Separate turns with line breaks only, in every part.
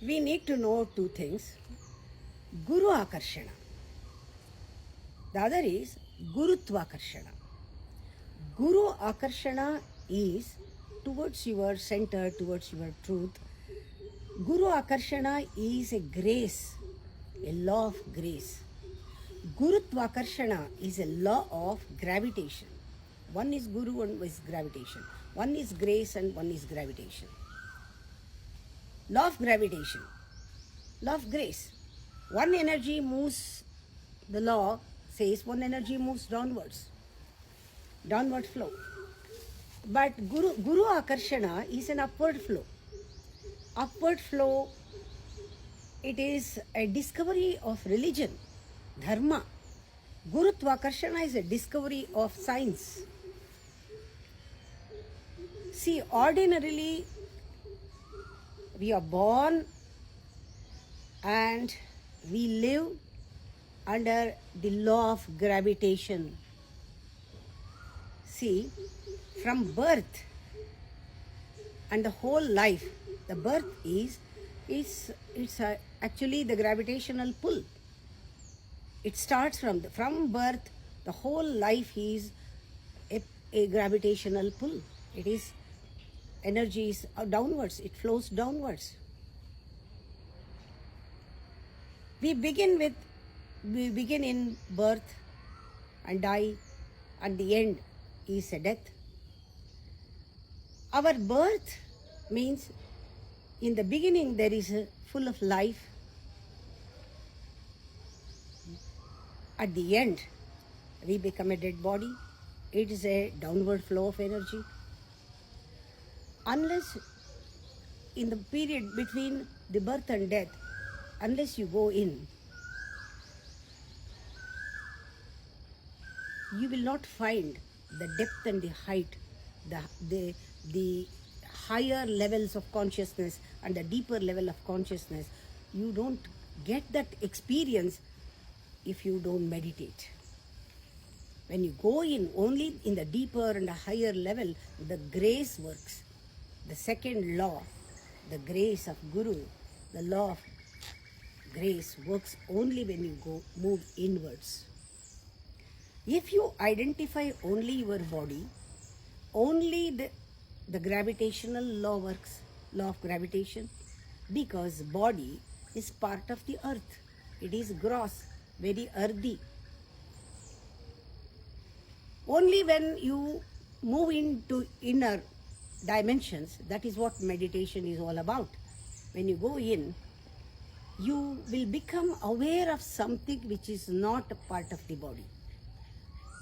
we need to know two things. Guru Akarshana. The other is Gurutva Akarshana. Guru Akarshana is towards your center, towards your truth. Guru Akarshana is a grace, a law of grace. Gurutva Akarshana is a law of gravitation. One is Guru, one is gravitation. One is grace and one is gravitation. Law of gravitation, law of grace. One energy moves, the law says one energy moves downwards, downward flow. But Guru Akarshana is an upward flow. Upward flow, it is a discovery of religion, dharma. Gurutva Akarshana is a discovery of science. See, ordinarily, we are born and we live under the law of gravitation. See, from birth and the whole life, the birth is actually the gravitational pull. It starts from birth. The whole life is a gravitational pull. It is energy is downwards. It flows downwards. We begin in birth and die, and the end is a death. Our birth means in the beginning there is full of life. At the end, we become a dead body. It is a downward flow of energy. Unless in the period between the birth and death, unless you go in, you will not find the depth and the height, the higher levels of consciousness and the deeper level of consciousness. You don't get that experience if you don't meditate. When you go in only in the deeper and the higher level, the grace works. The second law, the grace of Guru, the law of grace works only when you move inwards. If you identify only your body, only the gravitational law works, law of gravitation, because body is part of the earth. It is gross, very earthy. Only when you move into inner dimensions, that is what meditation is all about. When you go in, you will become aware of something which is not a part of the body,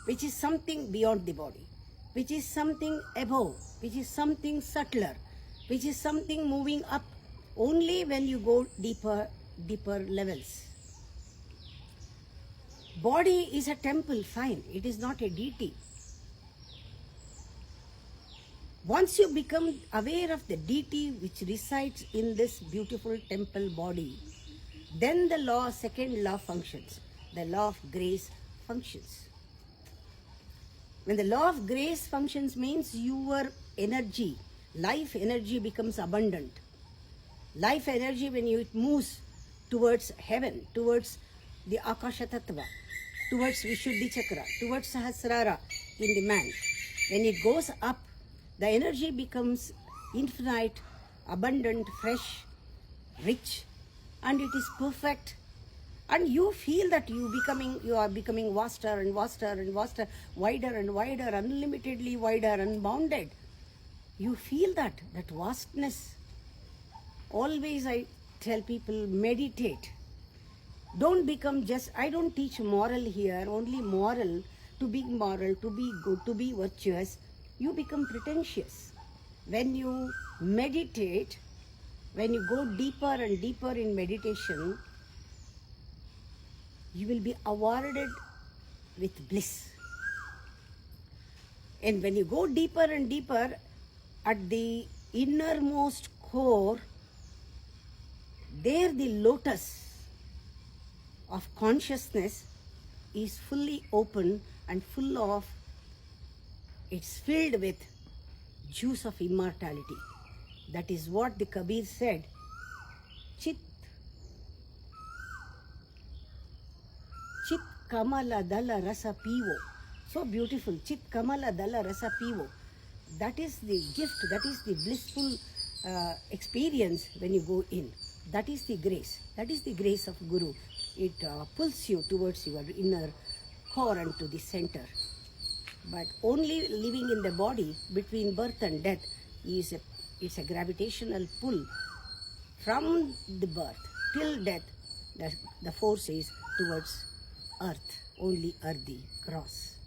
which is something beyond the body, which is something above, which is something subtler, which is something moving up, only when you go deeper levels. Body is a temple, fine, it is not a deity. Once you become aware of the deity which resides in this beautiful temple body, then the second law functions. The law of grace functions. When the law of grace functions means your energy, life energy becomes abundant. Life energy, when it moves towards heaven, towards the Akasha Tattva, towards Vishuddhi Chakra, towards Sahasrara in the man, when it goes up, the energy becomes infinite, abundant, fresh, rich, and it is perfect. And you feel that you are becoming vaster and vaster and vaster, wider and wider, unlimitedly wider, unbounded. You feel that vastness. Always I tell people, meditate. Don't become just, I don't teach moral here, only moral, to be good, to be virtuous. You become pretentious. When you meditate, when you go deeper and deeper in meditation, you will be awarded with bliss. And when you go deeper and deeper, at the innermost core, there the lotus of consciousness is fully open and full of, it's filled with juice of immortality. That is what the Kabir said. Chit Kamala Dala Rasa Pivo. So beautiful. Chit Kamala Dala Rasa Pivo. That is the gift, that is the blissful experience when you go in. That is the grace. That is the grace of Guru. It pulls you towards your inner core and to the center. But only living in the body between birth and death it's a gravitational pull. From the birth till death, the force is towards earth, only earthy cross.